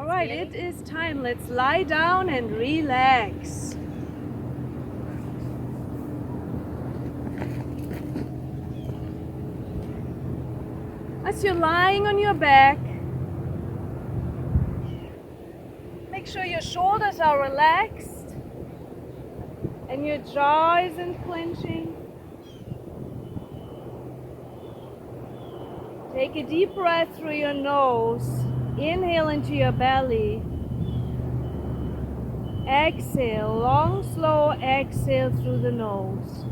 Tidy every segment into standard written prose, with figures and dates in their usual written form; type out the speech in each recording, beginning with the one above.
Alright, it is time. Let's lie down and relax. As you're lying on your back, make sure your shoulders are relaxed and your jaw isn't clenching. Take a deep breath through your nose. Inhale into your belly. Exhale, long, slow exhale through the nose.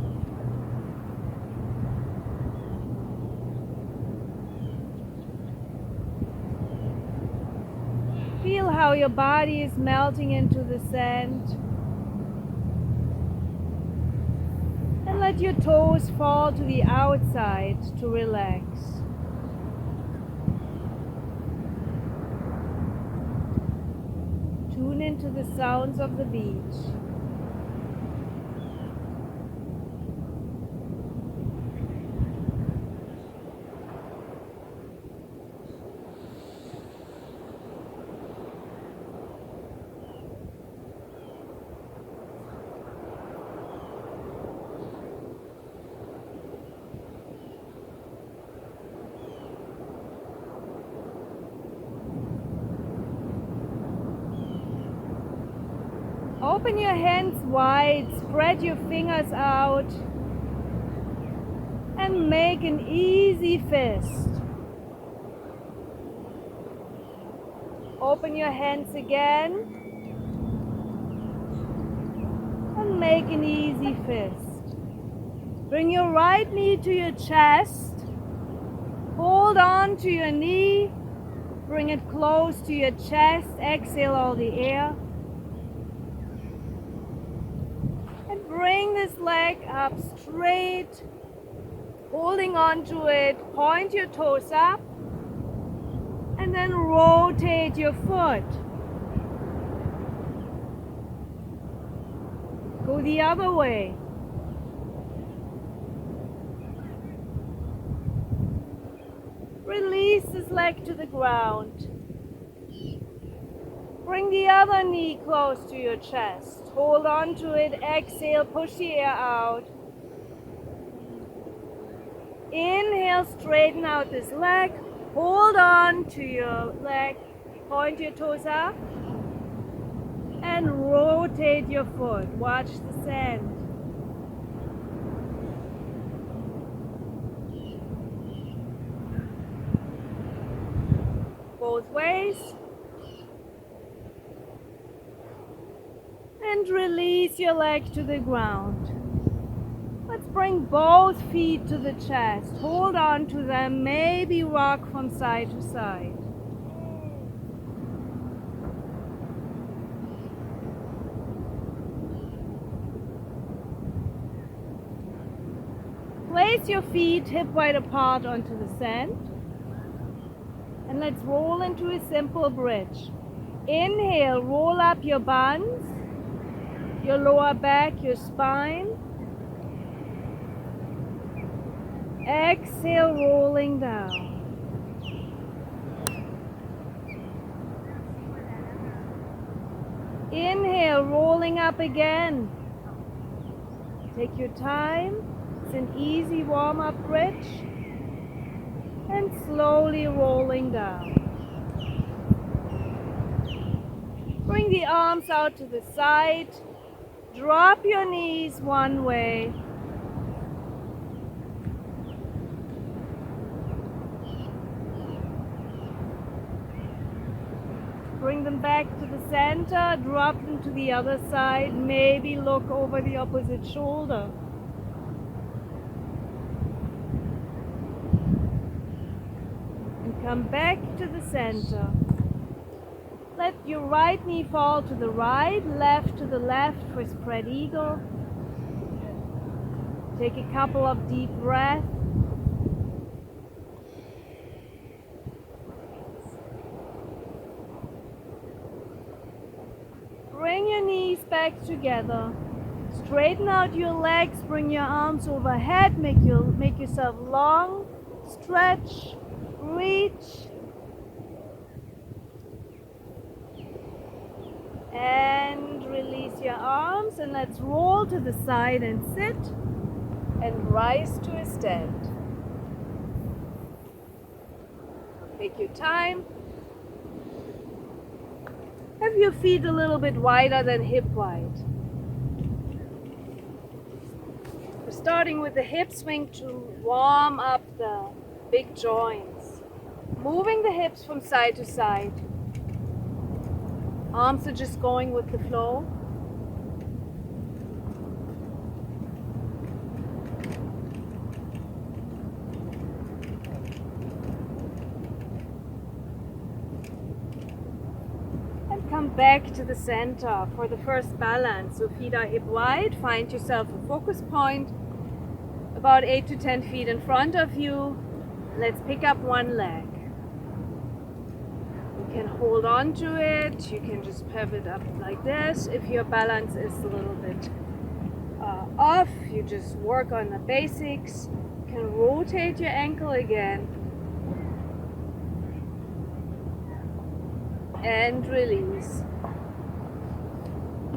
Feel how your body is melting into the sand. And let your toes fall to the outside to relax. Tune into the sounds of the beach. Open your hands wide, spread your fingers out, and make an easy fist. Open your hands again, and make an easy fist. Bring your right knee to your chest, hold on to your knee, bring it close to your chest, exhale all the air. Bring this leg up straight, holding on to it, point your toes up, and then rotate your foot. Go the other way. Release this leg to the ground. Bring the other knee close to your chest. Hold on to it. Exhale, push the air out. Inhale, straighten out this leg. Hold on to your leg. Point your toes up. And rotate your foot. Watch the sand. Both ways. And release your leg to the ground. Let's bring both feet to the chest. Hold on to them, maybe rock from side to side. Place your feet hip width apart onto the sand. And let's roll into a simple bridge. Inhale, roll up your buns. Your lower back, your spine. Exhale, rolling down. Inhale, rolling up again. Take your time. It's an easy warm-up bridge. And slowly rolling down. Bring the arms out to the side. Drop your knees one way. Bring them back to the center, drop them to the other side, maybe look over the opposite shoulder. And come back to the center. Let your right knee fall to the right, left to the left for spread eagle. Take a couple of deep breaths. Bring your knees back together. Straighten out your legs, bring your arms overhead, make yourself long, stretch, reach. And release your arms, and let's roll to the side and sit and rise to a stand. Take your time. Have your feet a little bit wider than hip wide. We're starting with the hip swing to warm up the big joints. Moving the hips from side to side. Arms are just going with the flow. And come back to the center for the first balance. So feet are hip wide. Find yourself a focus point about 8 to 10 feet in front of you. Let's pick up one leg. You can hold on to it. You can just pivot up like this. If your balance is a little bit off, you just work on the basics. You can rotate your ankle again. And release.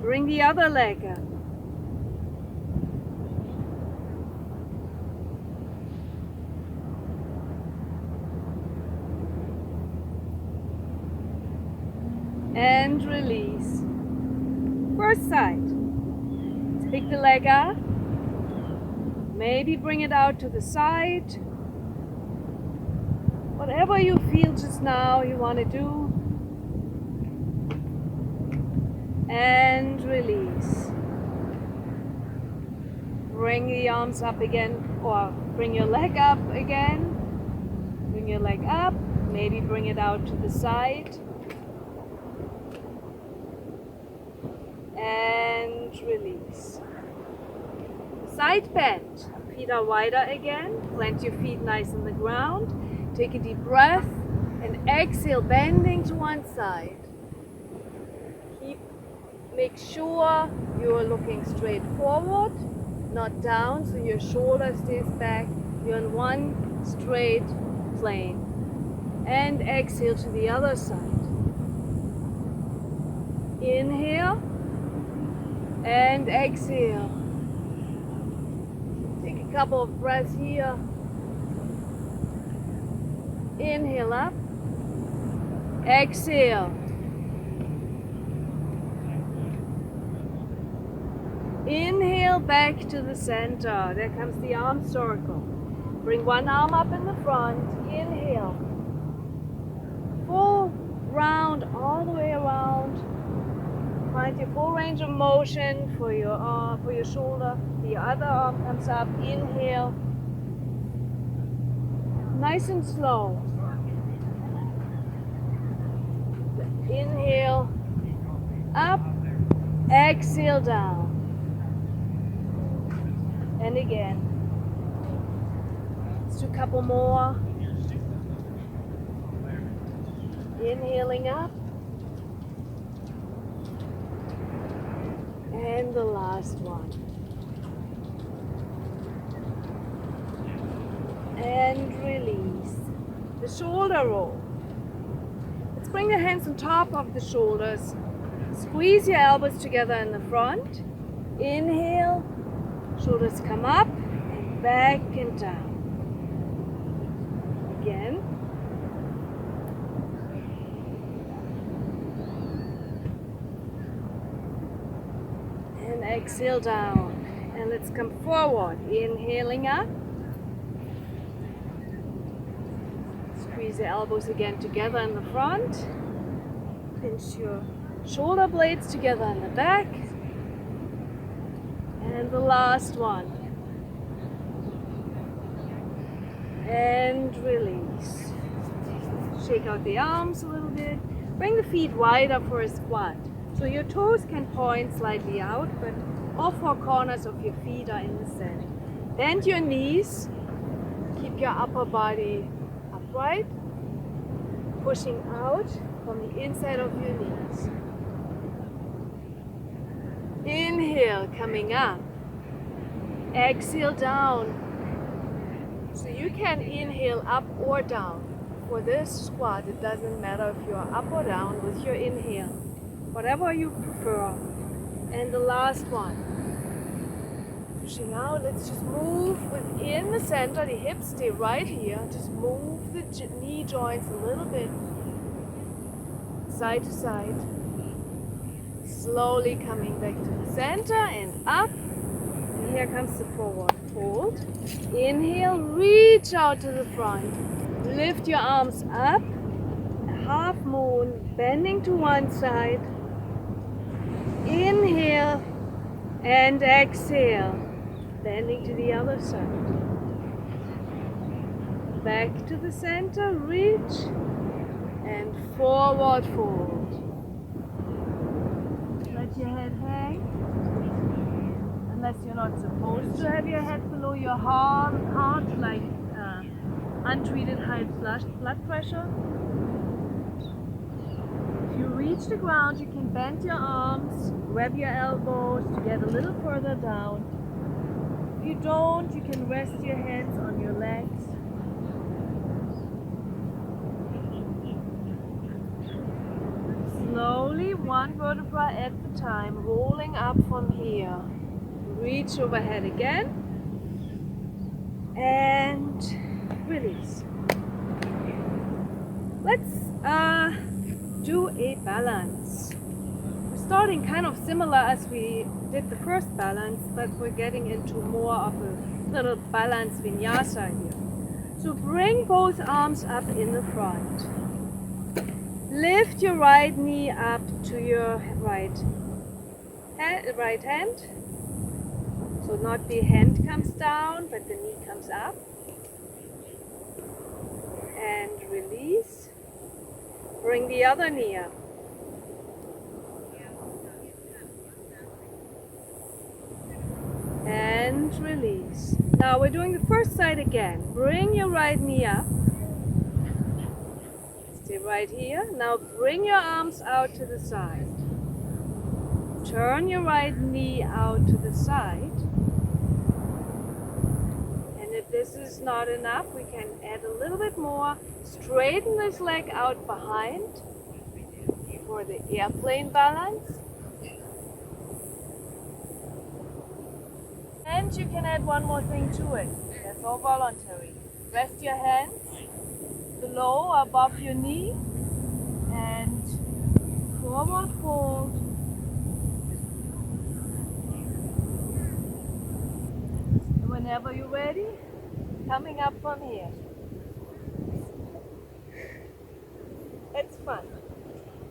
Bring the other leg up. And release. First side. Let's pick the leg up. Maybe bring it out to the side. Whatever you feel just now you want to do. And release. Bring the arms up again, or bring your leg up again. Bring your leg up. Maybe bring it out to the side. And release. Side bend. Feet are wider again. Plant your feet nice on the ground. Take a deep breath and exhale, bending to one side. Make sure you're looking straight forward, not down, so your shoulder stays back. You're on one straight plane. And exhale to the other side. Inhale. And exhale. Take a couple of breaths here. Inhale up. Exhale. Inhale back to the center. There comes the arm circle. Bring one arm up in the front. Inhale. Full round all the way around. Find your full range of motion for your arm, for your shoulder. The other arm comes up. Inhale. Nice and slow. Inhale. Up. Exhale down. And again. Let's do a couple more. Inhaling up. And the last one. And release. The shoulder roll. Let's bring the hands on top of the shoulders. Squeeze your elbows together in the front. Inhale. Shoulders come up and back and down. Again. And exhale down. And let's come forward. Inhaling up. Squeeze the elbows again together in the front. Pinch your shoulder blades together in the back. And the last one. And release. Shake out the arms a little bit. Bring the feet wider for a squat. So your toes can point slightly out, but all four corners of your feet are in the center. Bend your knees. Keep your upper body upright. Pushing out from the inside of your knees. Inhale, coming up. Exhale down. So you can inhale up or down. For this squat, it doesn't matter if you're up or down with your inhale. whatever you prefer. And the last one. Pushing out, let's just move within the center, the hips stay right here. Just move the knee joints a little bit, side to side. Slowly coming back to the center and up. And here comes the forward fold. Inhale, reach out to the front. Lift your arms up, half moon, bending to one side. Inhale and exhale, bending to the other side. Back to the center, reach and forward fold. Let your head hang, unless you're not supposed to have your head below your heart like untreated high blood pressure. If you reach the ground, you can bend your arms, grab your elbows to get a little further down. If you don't, you can rest your hands on your legs. Slowly, one vertebra at a time, rolling up from here. Reach overhead again. And release. Let's do a balance. We're starting kind of similar as we did the first balance, but we're getting into more of a little balance vinyasa here. So bring both arms up in the front. Lift your right knee up to your right hand. So not the hand comes down, but the knee comes up. And release. Bring the other knee up. And release. Now we're doing the first side again. Bring your right knee up. Stay right here. Now bring your arms out to the side. Turn your right knee out to the side. And if this is not enough, we can add a little bit more. Straighten this leg out behind for the airplane balance. And you can add one more thing to it. That's all voluntary. Rest your hands below or above your knee and forward fold. And whenever you're ready, coming up from here. It's fun.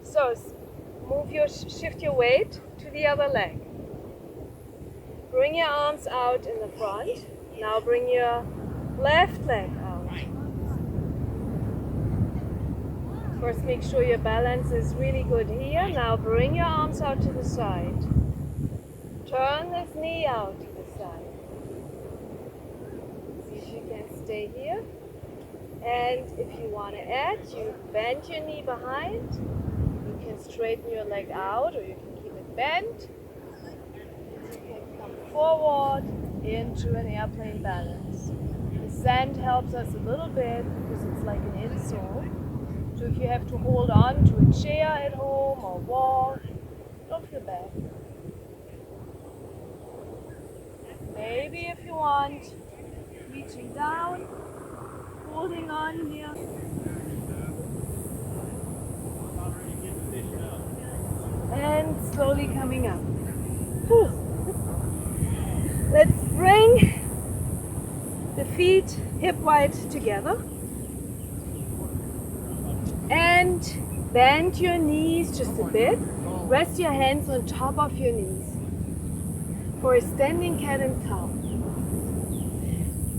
So shift your weight to the other leg. Bring your arms out in the front. Now bring your left leg out. First, make sure your balance is really good here. Now bring your arms out to the side. Turn this knee out to the side. See if you can stay here. And if you want to add, you bend your knee behind. You can straighten your leg out or you can keep it bent. Forward into an airplane balance. The sand helps us a little bit because it's like an insole. So if you have to hold on to a chair at home or wall, don't feel bad. Maybe if you want, reaching down, holding on here. And slowly coming up. Whew. Let's bring the feet hip wide together and bend your knees just a bit. Rest your hands on top of your knees for a standing cat and cow.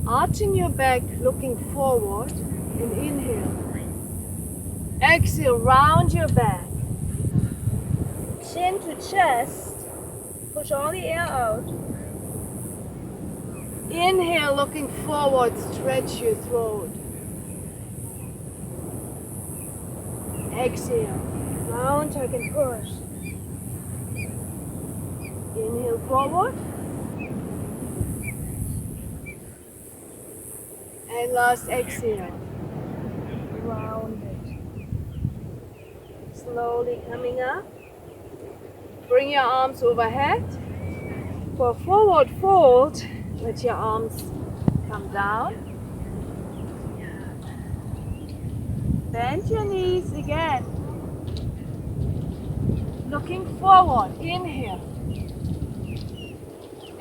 Arching your back, looking forward, and inhale. Exhale, round your back. Chin to chest, push all the air out. Inhale, looking forward, stretch your throat. Exhale, round, tuck and push. Inhale forward. And last exhale, round it. Slowly coming up. Bring your arms overhead. For a forward fold, let your arms come down. Bend your knees again. Looking forward, inhale.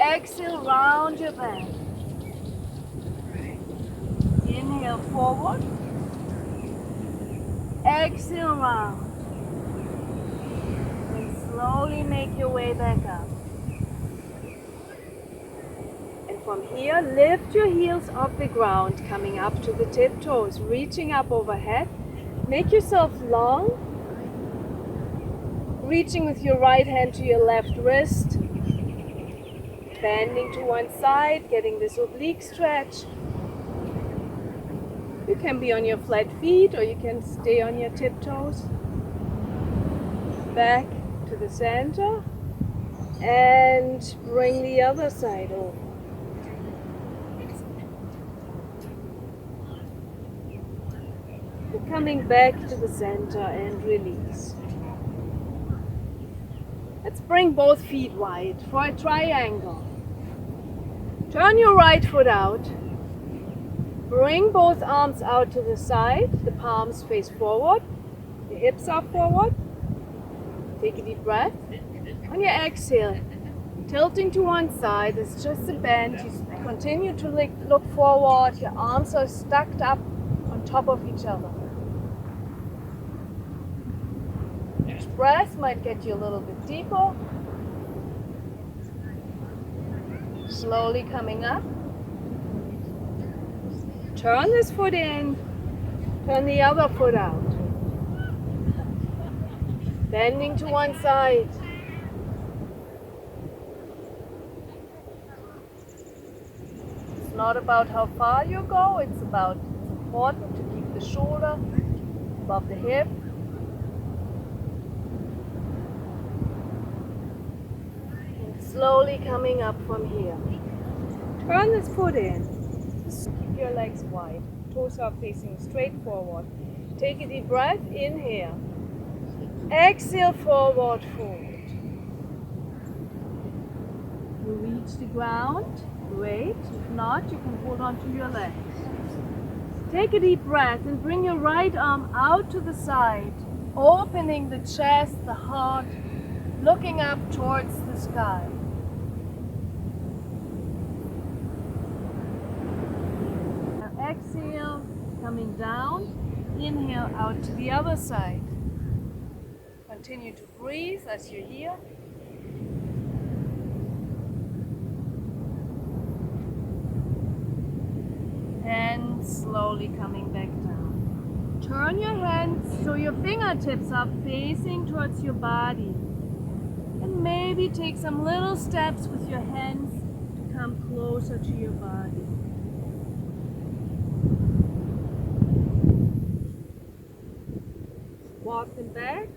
Exhale, round your back. Inhale, forward. Exhale, round. And slowly make your way back up. And from here, lift your heels off the ground, coming up to the tiptoes, reaching up overhead. Make yourself long. Reaching with your right hand to your left wrist. Bending to one side, getting this oblique stretch. You can be on your flat feet or you can stay on your tiptoes. Back to the center and bring the other side over. You're coming back to the center and release. Let's bring both feet wide for a triangle. Turn your right foot out. Bring both arms out to the side. The palms face forward. The hips are forward. Take a deep breath. On your exhale, tilting to one side. It's just a bend. You continue to look forward. Your arms are stacked up on top of each other. Each breath might get you a little bit deeper. Slowly coming up. Turn this foot in. Turn the other foot out. Bending to one side. It's not about how far you go. It's important to keep the shoulder above the hip. Slowly coming up from here. Turn this foot in. Keep your legs wide. Toes are facing straight forward. Take a deep breath. Inhale. Exhale, forward fold. You reach the ground. Great. If not, you can hold on to your legs. Take a deep breath and bring your right arm out to the side, opening the chest, the heart, looking up towards the sky. Exhale, coming down. Inhale out to the other side. Continue to breathe as you're here. And slowly coming back down. Turn your hands so your fingertips are facing towards your body. And maybe take some little steps with your hands to come closer to your body. Walk them back.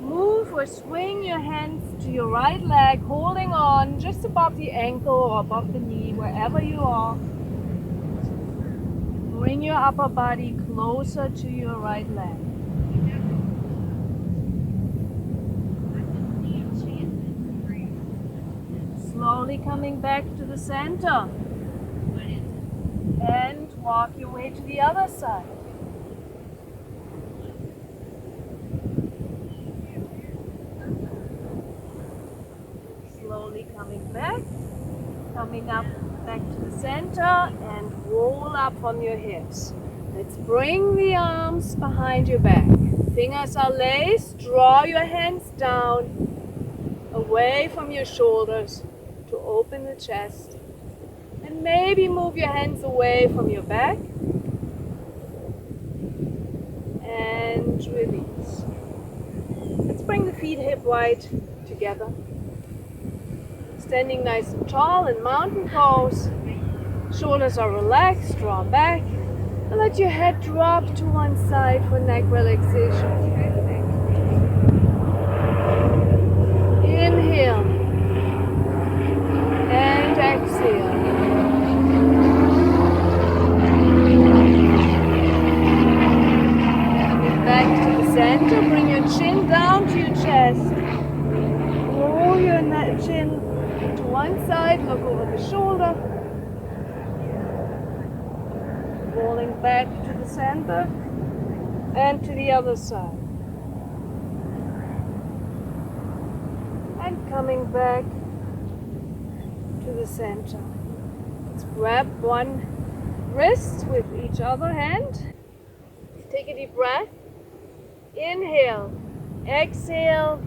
Move or swing your hands to your right leg, holding on just above the ankle or above the knee, wherever you are. Bring your upper body closer to your right leg. Slowly coming back to the center. And walk your way to the other side. Slowly coming back, coming up back to the center and roll up from your hips. Let's bring the arms behind your back. Fingers are laced. Draw your hands down, away from your shoulders to open the chest. And maybe move your hands away from your back. And release. Let's bring the feet hip wide together. Standing nice and tall in mountain pose. Shoulders are relaxed, draw back. And let your head drop to one side for neck relaxation. Inhale. And exhale. Coming back to the center. Bring your chin down to your chest. the shoulder. Rolling back to the center and to the other side. And coming back to the center. Let's grab one wrist with each other hand. Take a deep breath. Inhale. Exhale.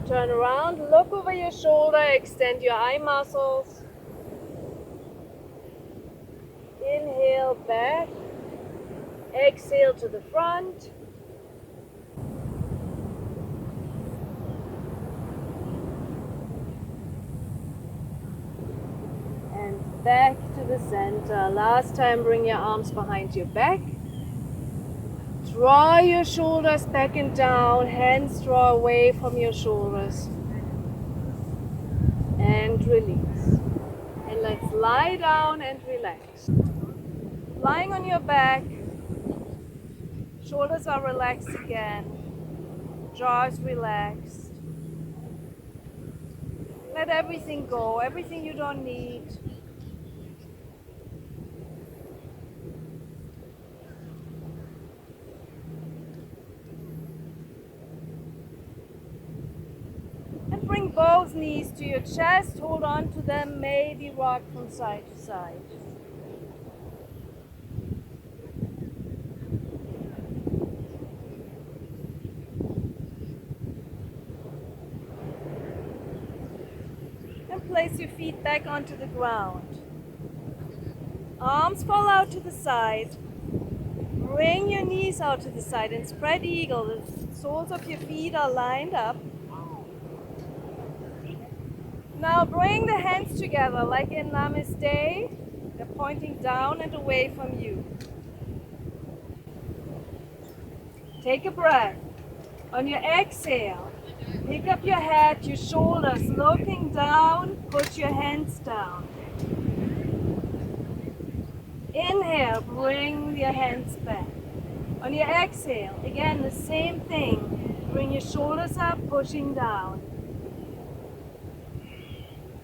Turn around. Look over your shoulder. Extend your eye muscles. Inhale back. Exhale to the front. And back to the center. Last time, bring your arms behind your back. Draw your shoulders back and down. Hands draw away from your shoulders. And release. And let's lie down and relax. Lying on your back. Shoulders are relaxed again. Jaw is relaxed. Let everything go, everything you don't need. And bring both knees to your chest. Hold on to them. Maybe rock from side to side. Place your feet back onto the ground. Arms fall out to the side. Bring your knees out to the side and spread eagle. The soles of your feet are lined up. Now bring the hands together like in Namaste. They're pointing down and away from you. Take a breath. On your exhale, pick up your head, your shoulders, looking down, put your hands down. Inhale, bring your hands back. On your exhale, again the same thing. Bring your shoulders up, pushing down.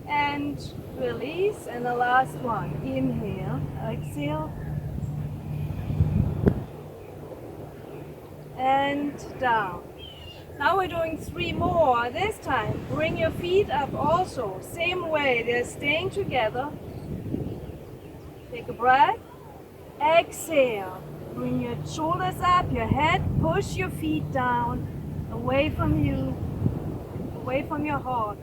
And release, and the last one. Inhale, exhale. And down. Now we're doing 3 more. This time, bring your feet up also. Same way, they're staying together. Take a breath. Exhale. Bring your shoulders up, your head, push your feet down, away from you, away from your heart.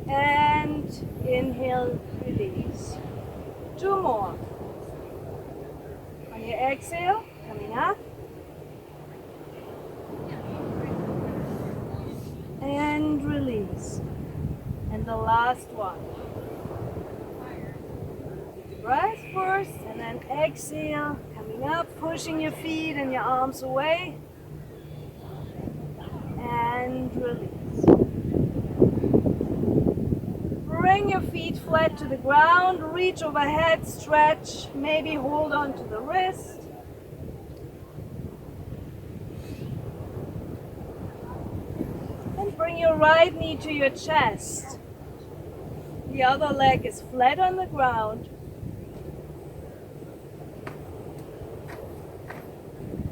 And inhale, release. 2 more. On your exhale, coming up. And release. And the last one. Breath first, and then exhale, coming up, pushing your feet and your arms away. And release. Bring your feet flat to the ground, reach overhead, stretch, maybe hold on to the wrist. And bring your right knee to your chest. The other leg is flat on the ground.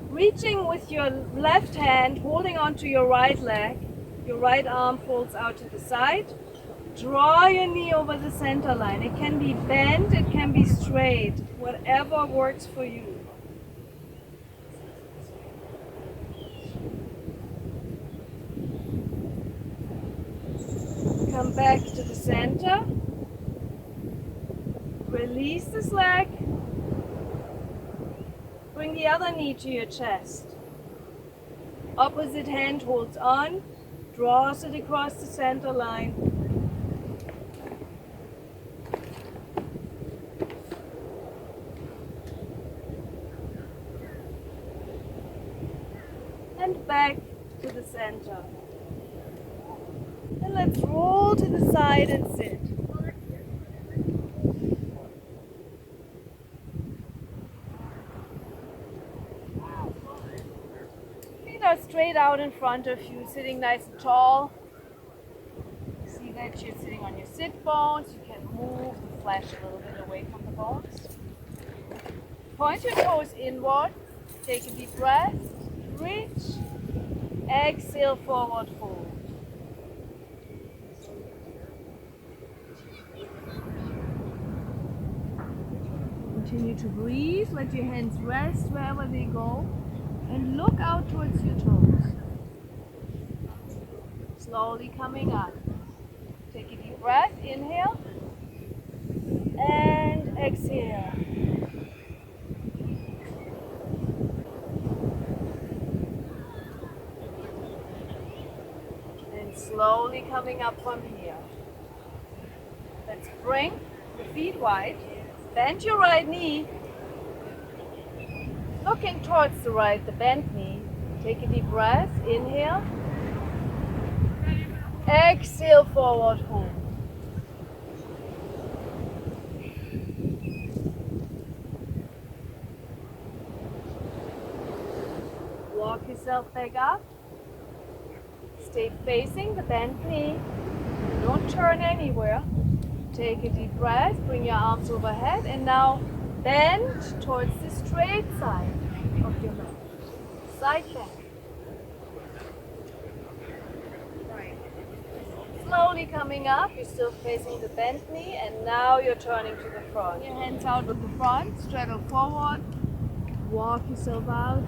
Reaching with your left hand, holding onto your right leg, your right arm folds out to the side. Draw your knee over the center line. It can be bent, it can be straight, whatever works for you. Come back to the center. Release this leg. Bring the other knee to your chest. Opposite hand holds on, draws it across the center line. And back to the center. And let's roll to the side and sit. Feet are straight out in front of you, sitting nice and tall. See that you're sitting on your sit bones. You can move the flesh a little bit away from the bones. Point your toes inward. Take a deep breath. Reach. Exhale, forward fold. Continue to breathe. Let your hands rest wherever they go. And look out towards your toes. Slowly coming up. Take a deep breath. Inhale. And exhale. And slowly coming up from here. Let's bring the feet wide. Bend your right knee. Looking towards the right, the bent knee. Take a deep breath. Inhale. Exhale, forward fold. Walk yourself back up. Stay facing the bent knee. Don't turn anywhere. Take a deep breath. Bring your arms overhead. And now bend towards the straight side of your mat. Side bend. Slowly coming up. You're still facing the bent knee. And now you're turning to the front. Your hands out with the front. Straddle forward. Walk yourself out.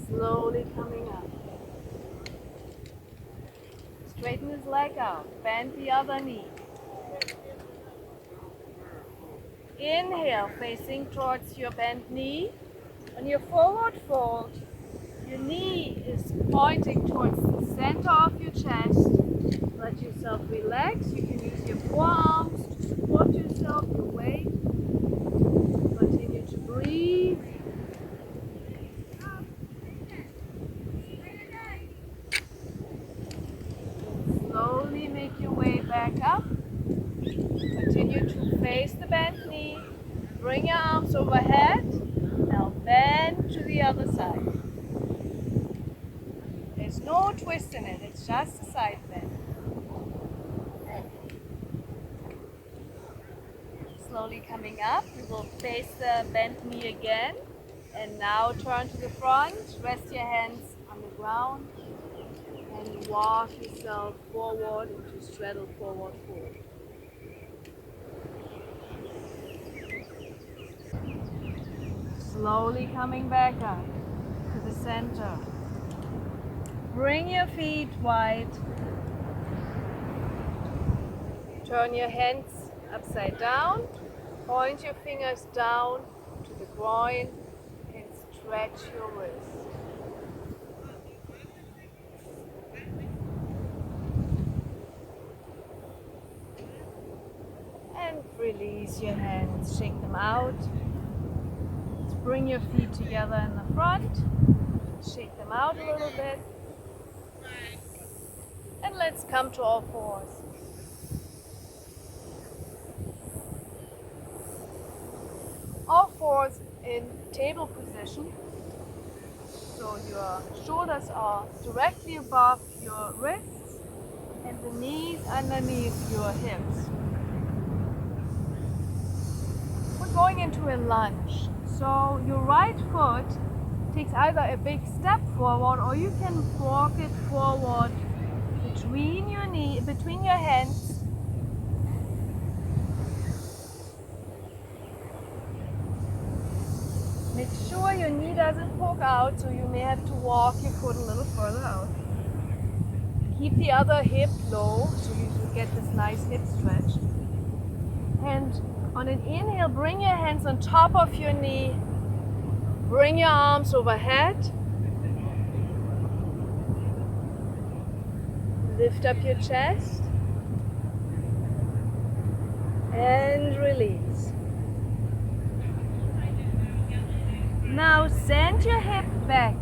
Slowly coming up. Straighten his leg out. Bend the other knee. Inhale, facing towards your bent knee. On your forward fold, your knee is pointing towards the center of your chest. Let yourself relax. You can use your forearms to support yourself, your weight. Continue to breathe. Slowly make your way back up. Continue to face the bent knee. Bring your arms overhead. Now bend to the other side. There's no twist in it, it's just a side bend. Slowly coming up, we will face the bent knee again. And now turn to the front. Rest your hands on the ground. And walk yourself forward into straddle forward fold. Slowly coming back up to the center. Bring your feet wide. Turn your hands upside down. Point your fingers down to the groin and stretch your wrist. Release your hands, shake them out. Let's bring your feet together in the front. Shake them out a little bit. And let's come to all fours. All fours in table position. So your shoulders are directly above your wrists and the knees underneath your hips. Going into a lunge. So your right foot takes either a big step forward or you can walk it forward between your hands. Make sure your knee doesn't poke out, so you may have to walk your foot a little further out. Keep the other hip low so you get this nice hip stretch. And on an inhale, bring your hands on top of your knee. Bring your arms overhead. Lift up your chest. And release. Now send your hip back.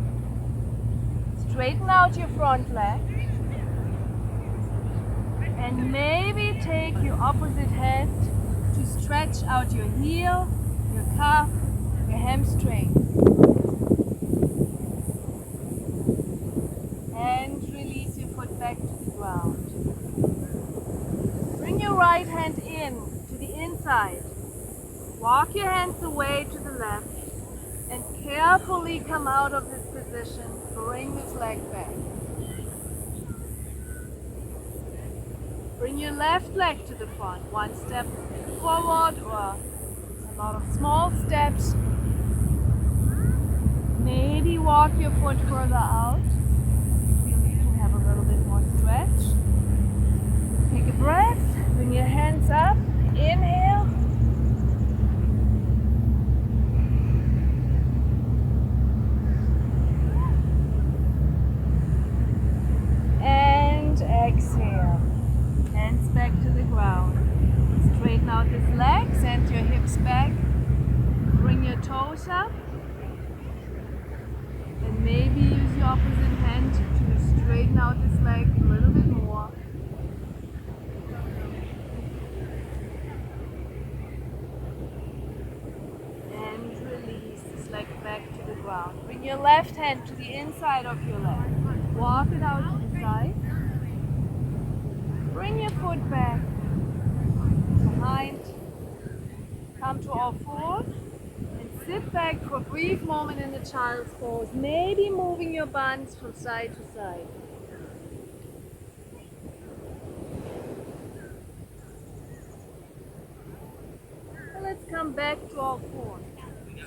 Straighten out your front leg. And maybe take your opposite hand to stretch out your heel, your calf, your hamstring. And release your foot back the ground. Bring your right hand in to the inside. Walk your hands away to the left and carefully come out of this position. Bring this leg back. Bring your left leg to the front. One step forward or a lot of small steps. Maybe walk your foot further out. Feel you can have a little bit more stretch. Take a breath. Bring your hands up. Inhale. And exhale. Hands back to the ground. Straighten out this leg. Send your hips back. Bring your toes up. And maybe use your opposite hand to straighten out this leg a little bit more. And release this leg back to the ground. Bring your left hand to the inside of your leg. Walk it out to the side. Bring your foot back behind. Come to all fours. Sit back for a brief moment in the child's pose, maybe moving your buns from side to side. So let's come back to all fours.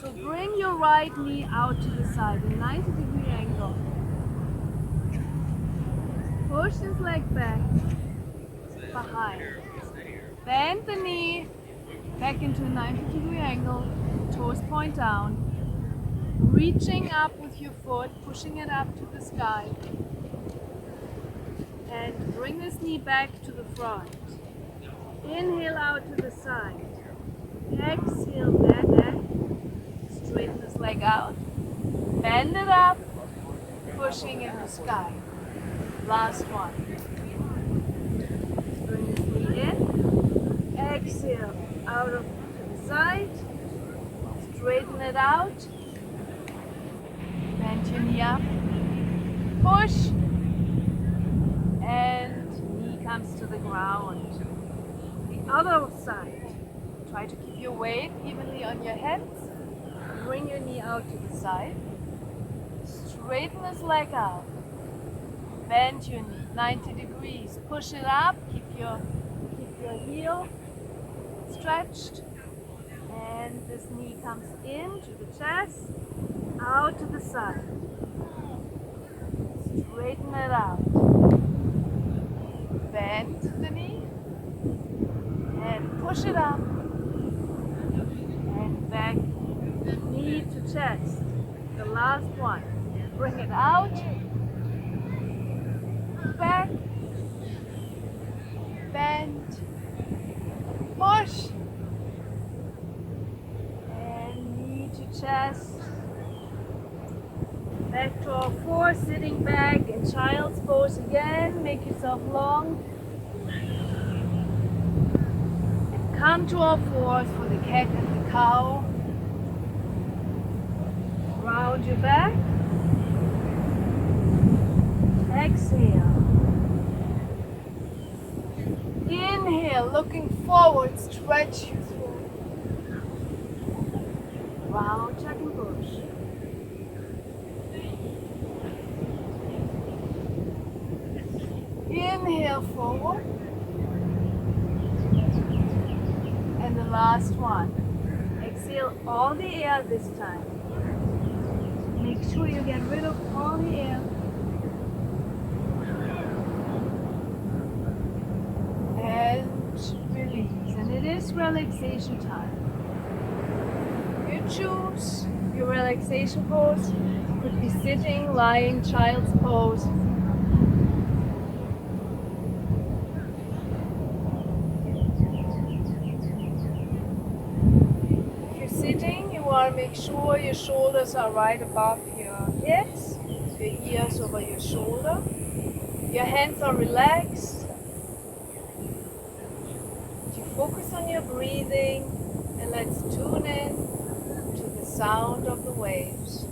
So bring your right knee out to the side, a 90-degree angle. Push this leg back, behind. Bend the knee back into a 90-degree angle. Toes point down, reaching up with your foot, pushing it up to the sky, and bring this knee back to the front. Inhale out to the side, exhale back, straighten this leg out, bend it up, pushing in the sky. Last one. Bring this knee in, exhale out of to the side. Straighten it out, bend your knee up, push, and knee comes to the ground. The other side, try to keep your weight evenly on your hips, bring your knee out to the side, straighten this leg out, bend your knee 90 degrees, push it up, keep your heel stretched. And this knee comes into the chest, out to the side. Straighten it out. Bend the knee and push it up. And back, knee to chest. The last one. Bring it out. Back. Bend. Push. Chest, back to all fours, sitting back in child's pose again. Make yourself long. And come to all fours for the cat and the cow. Round your back. Exhale. Inhale, looking forward, stretch your throat. Round, check and push. Inhale forward. And the last one. Exhale all the air this time. Make sure you get rid of all the air. And release. And it is relaxation time. Choose your relaxation pose. Could be sitting, lying, child's pose. If you're sitting, you want to make sure your shoulders are right above your hips, your ears over your shoulder. Your hands are relaxed. You focus on your breathing and let's tune in sound of the waves.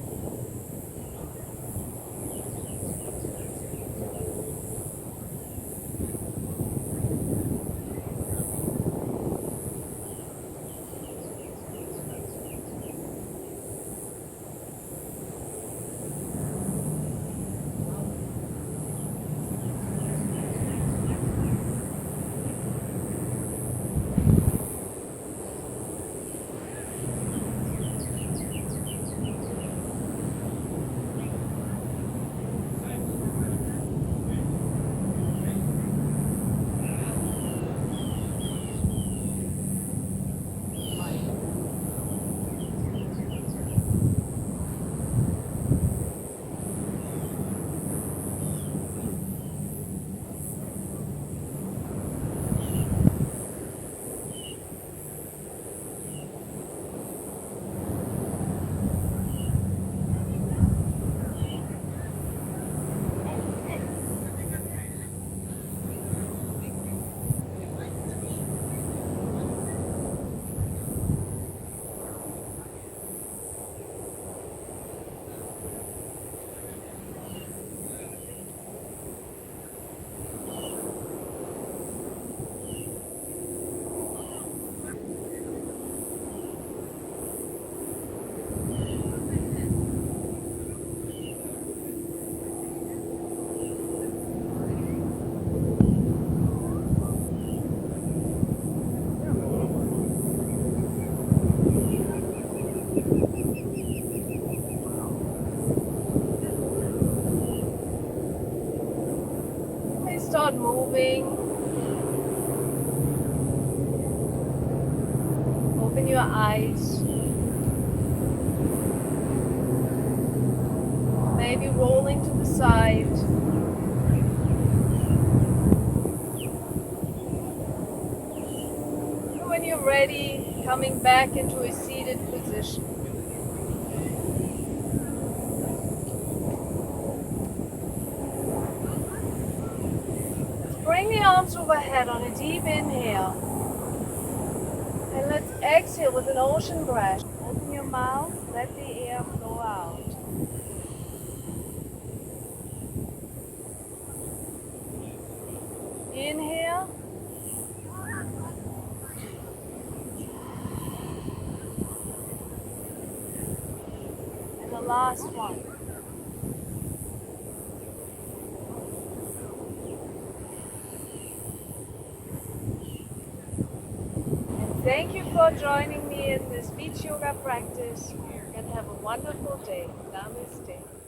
moving. Open your eyes. Maybe rolling to the side. And when you're ready, coming back into a seated position. Bring the arms overhead on a deep inhale. And let's exhale with an ocean breath. Open your mouth, let the air flow out. Inhale. And the last one. And thank you for joining me in this beach yoga practice, and have a wonderful day. Namaste.